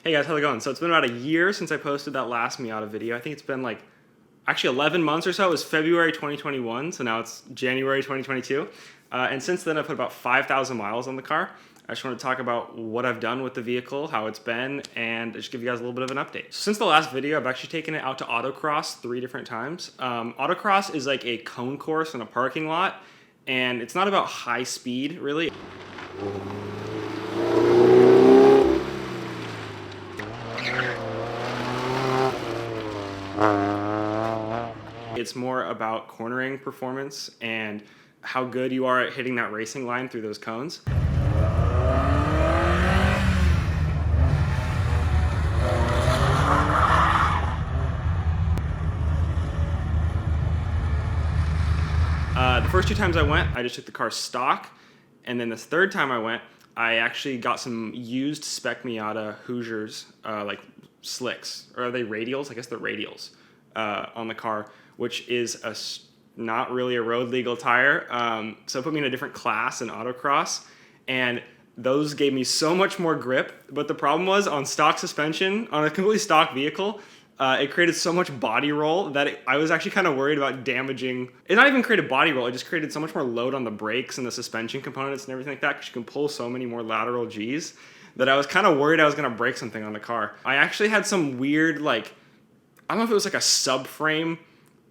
Hey guys, how's it going? So it's been about a year since I posted that last Miata video. I think it's been like actually 11 months or so. It was February 2021, so now it's January 2022. And since then I've put about 5,000 miles on the car. I just want to talk about what I've done with the vehicle, how it's been, and just give you guys a little bit of an update. So since the last video, I've actually taken it out to autocross 3 different times. Autocross is like a cone course in a parking lot, and it's not about high speed, really. It's more about cornering performance and how good you are at hitting that racing line through those cones. The first 2 times I went, I just took the car stock, and then this 3rd time I went, I actually got some used spec Miata Hoosiers, like slicks, or are they radials? I guess they're radials on the car, which is not really a road legal tire. So it put me in a different class in autocross, and those gave me so much more grip. But the problem was on stock suspension, on a completely stock vehicle, it created so much body roll that I was actually kind of worried about damaging. It not even created body roll, it just created so much more load on the brakes and the suspension components and everything like that, because you can pull so many more lateral Gs, that I was kind of worried I was going to break something on the car. I actually had some weird, like, I don't know if it was like a subframe,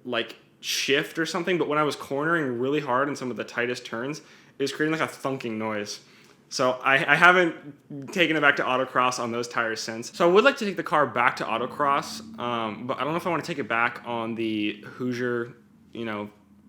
like, shift or something, but when I was cornering really hard in some of the tightest turns, it was creating like a thunking noise. So I haven't taken it back to autocross on those tires since. So I would like to take the car back to autocross, but I don't know if I want to take it back on the Hoosier,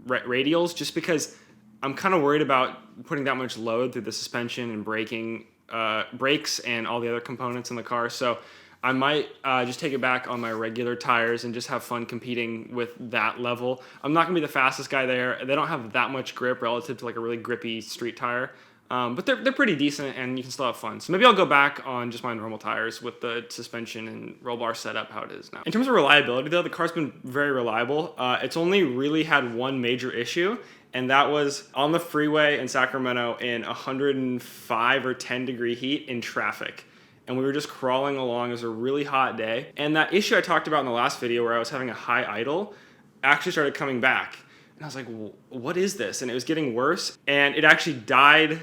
radials, just because I'm kind of worried about putting that much load through the suspension and brakes and all the other components in the car. So I might just take it back on my regular tires and just have fun competing with that level. I'm not going to be the fastest guy there. They don't have that much grip relative to like a really grippy street tire. But they're pretty decent, and you can still have fun. So maybe I'll go back on just my normal tires with the suspension and roll bar setup how it is now. In terms of reliability though, the car's been very reliable. It's only really had one major issue, and that was on the freeway in Sacramento in 105 or 10 degree heat in traffic. And we were just crawling along. It was a really hot day. And that issue I talked about in the last video where I was having a high idle actually started coming back. And I was like, well, what is this? And it was getting worse. And it actually died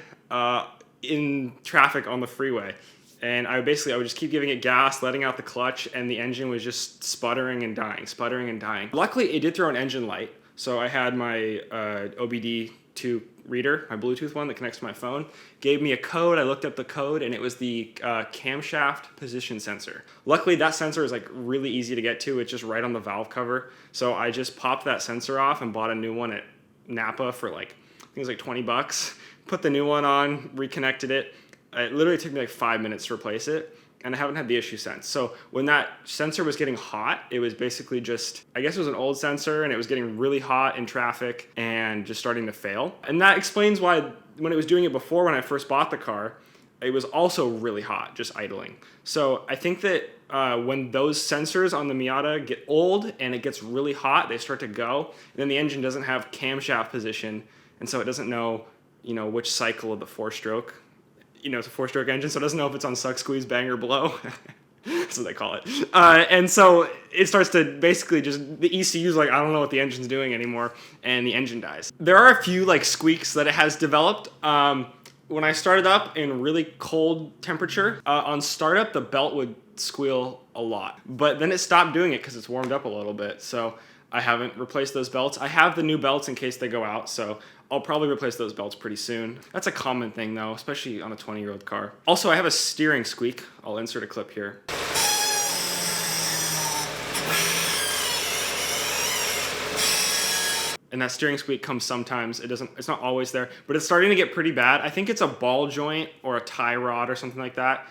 in traffic on the freeway. And I would just keep giving it gas, letting out the clutch, and the engine was just sputtering and dying, sputtering and dying. Luckily, it did throw an engine light. So I had my OBD2 reader, my Bluetooth one that connects to my phone, gave me a code. I looked up the code, and it was the camshaft position sensor. Luckily, that sensor is like really easy to get to. It's just right on the valve cover. So I just popped that sensor off and bought a new one at Napa for like, I think it was like 20 bucks. Put the new one on, reconnected it. It literally took me like 5 minutes to replace it, and I haven't had the issue since. So when that sensor was getting hot, it was basically just, I guess it was an old sensor, and it was getting really hot in traffic and just starting to fail. And that explains why when it was doing it before, when I first bought the car, it was also really hot, just idling. So I think that when those sensors on the Miata get old and it gets really hot, they start to go, and then the engine doesn't have camshaft position, and so it doesn't know, which cycle of the 4-stroke. It's a 4-stroke engine, so it doesn't know if it's on suck, squeeze, bang, or blow. That's what they call it. And so it starts to basically just, the ECU's like, I don't know what the engine's doing anymore, and the engine dies. There are a few like squeaks that it has developed. When I started up in really cold temperature, on startup, the belt would squeal a lot. But then it stopped doing it because it's warmed up a little bit. So I haven't replaced those belts. I have the new belts in case they go out, so I'll probably replace those belts pretty soon. That's a common thing though, especially on a 20-year-old car. Also, I have a steering squeak. I'll insert a clip here. And that steering squeak comes sometimes. It's not always there, but it's starting to get pretty bad. I think it's a ball joint or a tie rod or something like that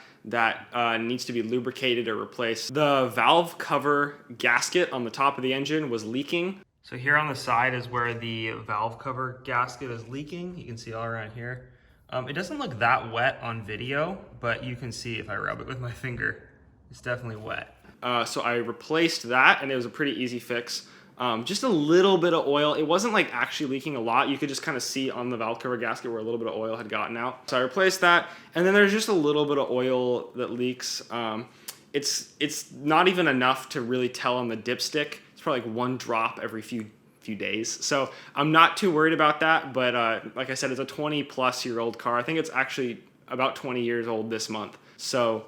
needs to be lubricated or replaced. The valve cover gasket on the top of the engine was leaking. So here on the side is where the valve cover gasket is leaking. You can see all around here. It doesn't look that wet on video, but you can see if I rub it with my finger, it's definitely wet. So I replaced that, and it was a pretty easy fix. Just a little bit of oil. It wasn't like actually leaking a lot. You could just kind of see on the valve cover gasket where a little bit of oil had gotten out. So I replaced that, and then there's just a little bit of oil that leaks. it's not even enough to really tell on the dipstick. It's probably like one drop every few days. So I'm not too worried about that, but like I said, it's a 20-plus-year-old car. I think it's actually about 20 years old this month. So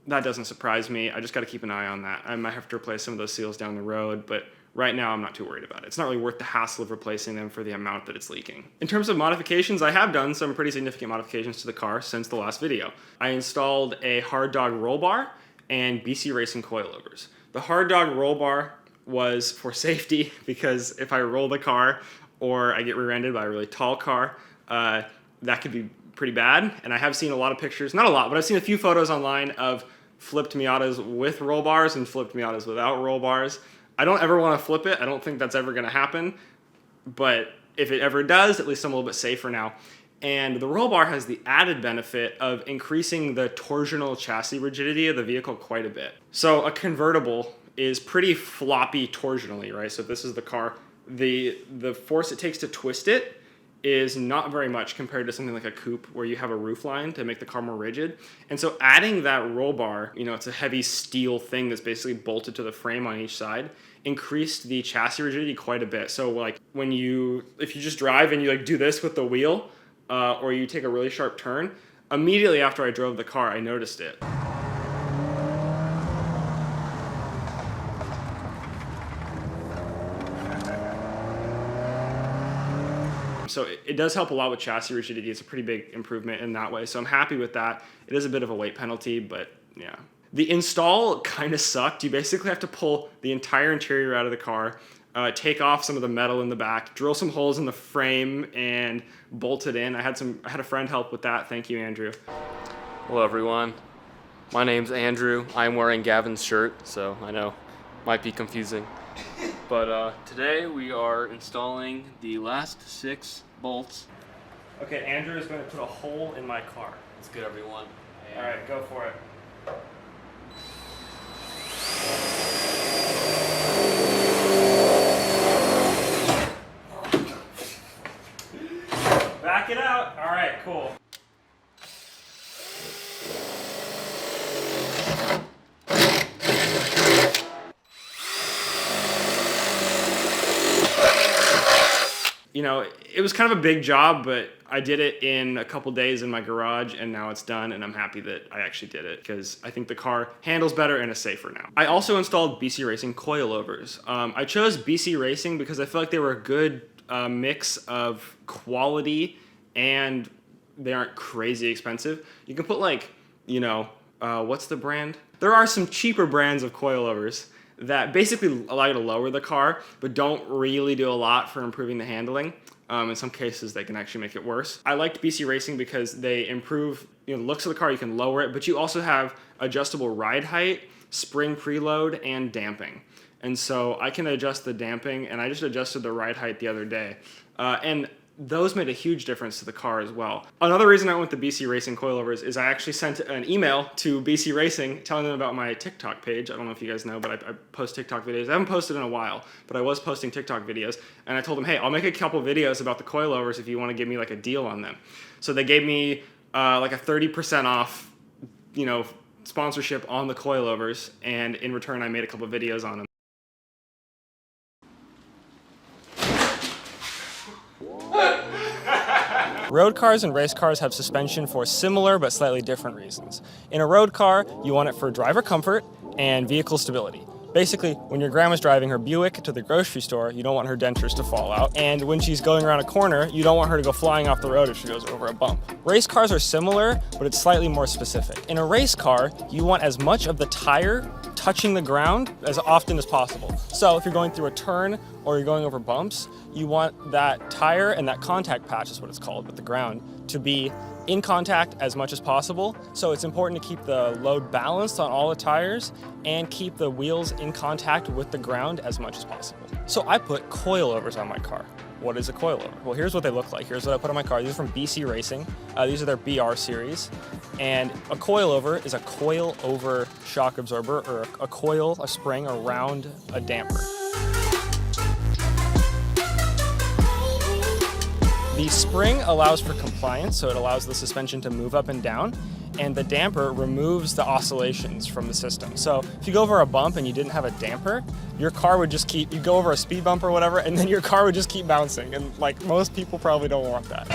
that doesn't surprise me. I just got to keep an eye on that. I might have to replace some of those seals down the road, but right now I'm not too worried about it. It's not really worth the hassle of replacing them for the amount that it's leaking. In terms of modifications, I have done some pretty significant modifications to the car since the last video. I installed a hard dog roll bar and BC Racing coilovers. The hard dog roll bar was for safety because if I roll the car or I get rear-ended by a really tall car, that could be pretty bad. And I have seen a lot of pictures, not a lot, but I've seen a few photos online of flipped Miatas with roll bars and flipped Miatas without roll bars. I don't ever want to flip it. I don't think that's ever going to happen. But if it ever does, at least I'm a little bit safer now. And the roll bar has the added benefit of increasing the torsional chassis rigidity of the vehicle quite a bit. So a convertible is pretty floppy torsionally, right? So if this is the car, the force it takes to twist it is not very much compared to something like a coupe where you have a roof line to make the car more rigid. And so adding that roll bar, it's a heavy steel thing that's basically bolted to the frame on each side, increased the chassis rigidity quite a bit. So like if you just drive and you like do this with the wheel, or you take a really sharp turn, immediately after I drove the car, I noticed it. So it does help a lot with chassis rigidity. It's a pretty big improvement in that way. So I'm happy with that. It is a bit of a weight penalty, but yeah. The install kind of sucked. You basically have to pull the entire interior out of the car, take off some of the metal in the back, drill some holes in the frame, and bolt it in. I had a friend help with that. Thank you, Andrew. Hello, everyone. My name's Andrew. I'm wearing Gavin's shirt, so I know might be confusing. But today we are installing the last 6 bolts. Okay, Andrew is going to put a hole in my car. Let's get everyone. All right, go for it. Back it out. All right, cool. It was kind of a big job, but I did it in a couple days in my garage, and now it's done, and I'm happy that I actually did it because I think the car handles better and is safer now. I also installed BC Racing coilovers. I chose BC Racing because I feel like they were a good mix of quality and they aren't crazy expensive. You can put what's the brand? There are some cheaper brands of coilovers that basically allow you to lower the car, but don't really do a lot for improving the handling. In some cases, they can actually make it worse. I liked BC Racing because they improve the looks of the car. You can lower it, but you also have adjustable ride height, spring preload, and damping. And so I can adjust the damping, and I just adjusted the ride height the other day. And those made a huge difference to the car as well. Another reason I went with the BC Racing coilovers is I actually sent an email to BC Racing telling them about my TikTok page. I don't know if you guys know, but I post TikTok videos. I haven't posted in a while, but I was posting TikTok videos. And I told them, hey, I'll make a couple videos about the coilovers if you want to give me like a deal on them. So they gave me like a 30% off, sponsorship on the coilovers. And in return, I made a couple videos on them. Road cars and race cars have suspension for similar but slightly different reasons. In a road car, you want it for driver comfort and vehicle stability. Basically, when your grandma's driving her Buick to the grocery store, you don't want her dentures to fall out. And when she's going around a corner, you don't want her to go flying off the road if she goes over a bump. Race cars are similar, but it's slightly more specific. In a race car, you want as much of the tire touching the ground as often as possible. So if you're going through a turn or you're going over bumps, you want that tire and that contact patch is what it's called with the ground to be in contact as much as possible. So it's important to keep the load balanced on all the tires and keep the wheels in contact with the ground as much as possible. So I put coilovers on my car. What is a coilover? Well, here's what they look like. Here's what I put on my car. These are from BC Racing. These are their BR series. And a coilover is a coil-over shock absorber, or a coil, a spring around a damper. The spring allows for compliance, so it allows the suspension to move up and down. and the damper removes the oscillations from the system. So if you go over a bump and you didn't have a damper, your car would just keep, you go over a speed bump or whatever, and then your car would just keep bouncing. And like most people probably don't want that.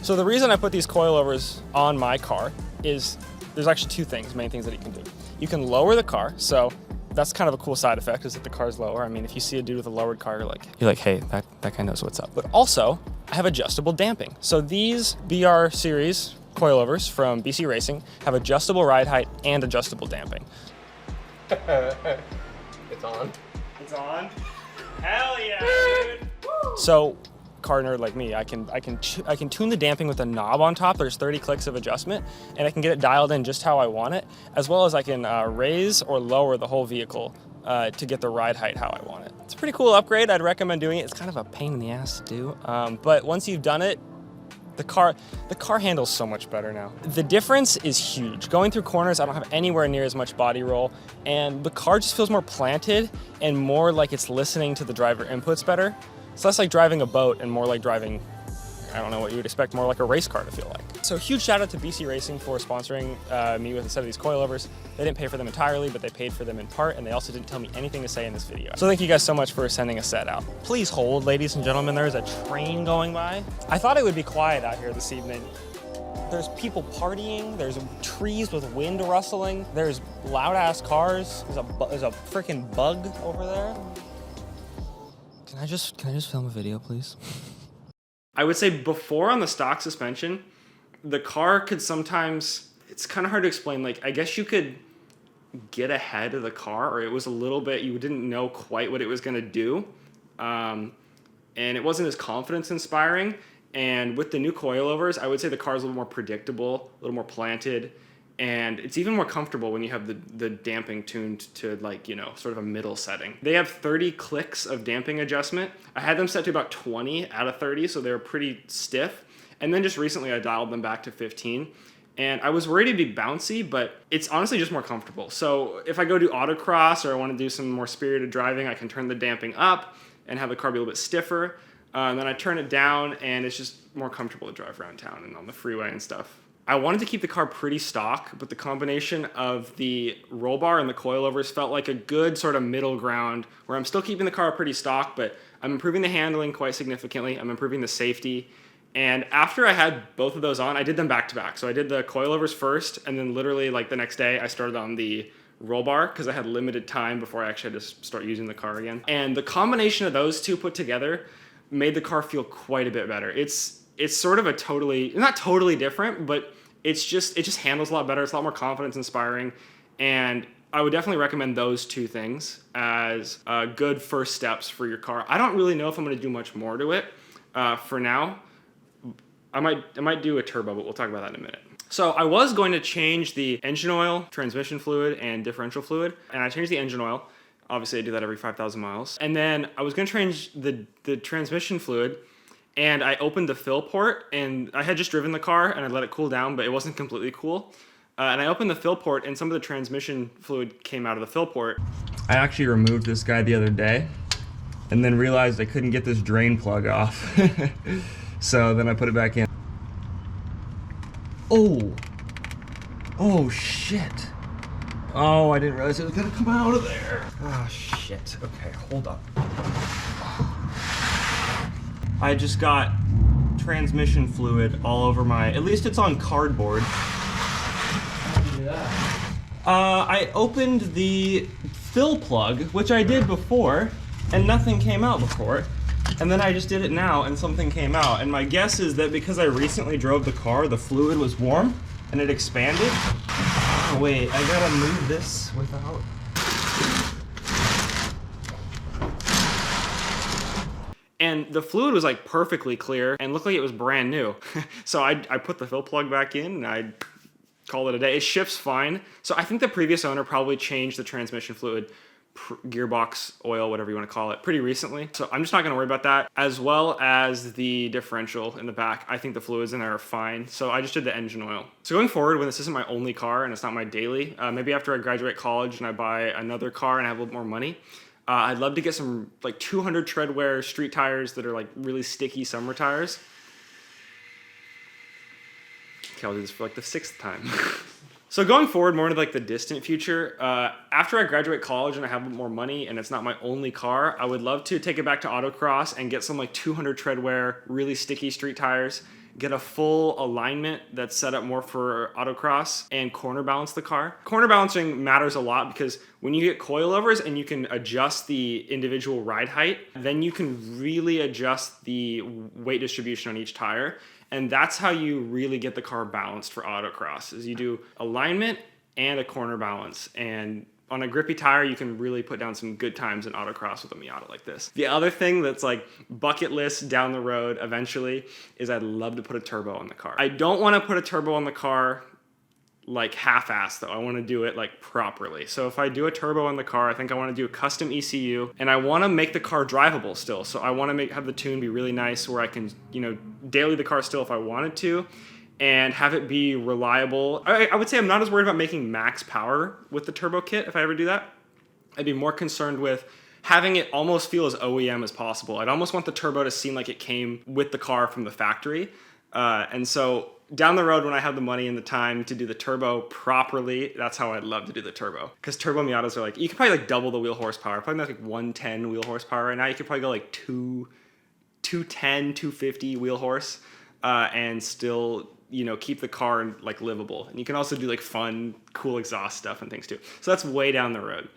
So the reason I put these coilovers on my car is there's actually two things, main things that you can do. You can lower the car, so that's kind of a cool side effect is that the car's lower. I mean, if you see a dude with a lowered car, you're like, hey, that guy knows what's up. But also, I have adjustable damping. So these BR series coilovers from BC Racing have adjustable ride height and adjustable damping. It's on. It's on? Hell yeah, dude! So, car nerd like me, I can tune the damping with a knob on top. There's 30 clicks of adjustment, and I can get it dialed in just how I want it, as well as I can raise or lower the whole vehicle to get the ride height how I want it. It's a pretty cool upgrade. I'd recommend doing it. It's kind of a pain in the ass to do, but once you've done it, the car handles so much better now. The difference is huge. Going through corners, I don't have anywhere near as much body roll, and the car just feels more planted and more like it's listening to the driver inputs better. It's less like driving a boat and more like driving, I don't know what you would expect, more like a race car to feel like. So huge shout out to BC Racing for sponsoring me with a set of these coilovers. They didn't pay for them entirely, but they paid for them in part, and they also didn't tell me anything to say in this video. So thank you guys so much for sending a set out. Please hold, ladies and gentlemen, there is a train going by. I thought it would be quiet out here this evening. There's people partying, there's trees with wind rustling, there's loud ass cars, there's a freaking bug over there. Can I just film a video, please? I would say before on the stock suspension, the car could sometimes, it's kind of hard to explain, like I guess you could get ahead of the car, or it was a little bit, you didn't know quite what it was gonna do. And it wasn't as confidence inspiring. And with the new coilovers, I would say the car's a little more predictable, a little more planted, and it's even more comfortable when you have the damping tuned to like, you know, sort of a middle setting. They have 30 clicks of damping adjustment. I had them set to about 20 out of 30, so they were pretty stiff. And then just recently I dialed them back to 15. And I was worried it'd be bouncy, but it's honestly just more comfortable. So if I go do autocross or I want to do some more spirited driving, I can turn the damping up and have the car be a little bit stiffer. Then I turn it down and it's just more comfortable to drive around town and on the freeway and stuff. I wanted to keep the car pretty stock, but the combination of the roll bar and the coilovers felt like a good sort of middle ground where I'm still keeping the car pretty stock, but I'm improving the handling quite significantly. I'm improving the safety. And after I had both of those on, I did them back to back. So I did the coilovers first, and then literally like the next day I started on the roll bar because I had limited time before I actually had to start using the car again. And the combination of those two put together made the car feel quite a bit better. It's sort of a totally, not totally different, but it just handles a lot better. It's a lot more confidence inspiring. And I would definitely recommend those two things as good first steps for your car. I don't really know if I'm gonna do much more to it for now. I might do a turbo, but we'll talk about that in a minute. So I was going to change the engine oil, transmission fluid, and differential fluid. And I changed the engine oil. Obviously I do that every 5,000 miles. And then I was gonna change the transmission fluid, and I opened the fill port, and I had just driven the car and I let it cool down, but it wasn't completely cool. And I opened the fill port and some of the transmission fluid came out of the fill port. I actually removed this guy the other day and then realized I couldn't get this drain plug off. So then I put it back in. Oh shit. Oh, I didn't realize it was gonna come out of there. Oh shit, okay, hold up. I just got transmission fluid all over my, at least it's on cardboard. How did you do that? I opened the fill plug, which I did before, and nothing came out before. And then I just did it now and something came out. And my guess is that because I recently drove the car, the fluid was warm and it expanded. Oh wait, I gotta move this without... And the fluid was like perfectly clear and looked like it was brand new. So I put the fill plug back in and I called it a day. It shifts fine. So I think the previous owner probably changed the transmission fluid, gearbox oil, whatever you want to call it, pretty recently. So I'm just not going to worry about that, as well as the differential in the back. I think the fluids in there are fine. So I just did the engine oil. So going forward, when this isn't my only car and it's not my daily, maybe after I graduate college and I buy another car and I have a little more money, I'd love to get some like 200 treadwear street tires that are like really sticky summer tires. Okay, I'll do this for like the 6th time. So going forward, more into like the distant future, after I graduate college and I have more money and it's not my only car, I would love to take it back to autocross and get some like 200 tread wear, really sticky street tires, get a full alignment that's set up more for autocross, and corner balance the car. Corner balancing matters a lot because when you get coilovers and you can adjust the individual ride height, then you can really adjust the weight distribution on each tire. And that's how you really get the car balanced for autocross, is you do alignment and a corner balance. And on a grippy tire, you can really put down some good times in autocross with a Miata like this. The other thing that's like bucket list down the road eventually is I'd love to put a turbo on the car. I don't want to put a turbo on the car like half-assed though. I want to do it like properly. So if I do a turbo on the car, I think I want to do a custom ECU, and I want to make the car drivable still. So I want to have the tune be really nice where I can, daily the car still if I wanted to, and have it be reliable. I would say I'm not as worried about making max power with the turbo kit if I ever do that. I'd be more concerned with having it almost feel as OEM as possible. I'd almost want the turbo to seem like it came with the car from the factory. And so down the road, when I have the money and the time to do the turbo properly, that's how I'd love to do the turbo. Because turbo Miatas are like, you could probably like double the wheel horsepower. Probably like 110 wheel horsepower right now. You could probably go like 210, 250 wheel horse, and still, keep the car like livable. And you can also do like fun, cool exhaust stuff and things too. So that's way down the road.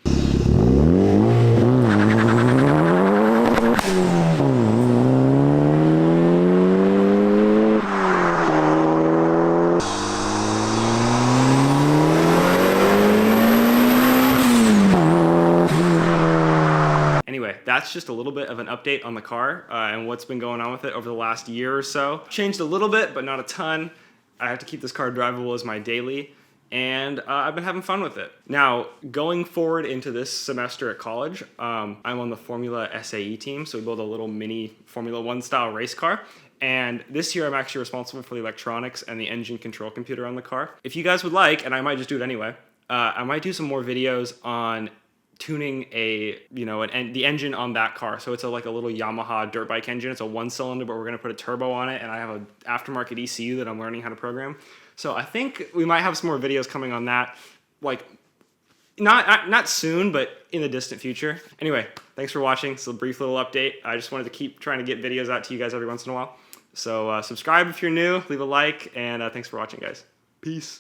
Anyway, that's just a little bit of an update on the car and what's been going on with it over the last year or so. Changed a little bit, but not a ton. I have to keep this car drivable as my daily, and I've been having fun with it. Now, going forward into this semester at college, I'm on the Formula SAE team, so we build a little mini Formula 1 style race car. And this year I'm actually responsible for the electronics and the engine control computer on the car. If you guys would like, and I might just do it anyway, I might do some more videos on tuning the engine on that car. So it's like a little Yamaha dirt bike engine. It's a 1-cylinder, but we're gonna put a turbo on it, and I have an aftermarket ECU that I'm learning how to program. So I think we might have some more videos coming on that, like not soon, but in the distant future. Anyway, thanks for watching. It's a brief little update. I just wanted to keep trying to get videos out to you guys every once in a while. So subscribe if you're new, leave a like, and thanks for watching, guys. Peace.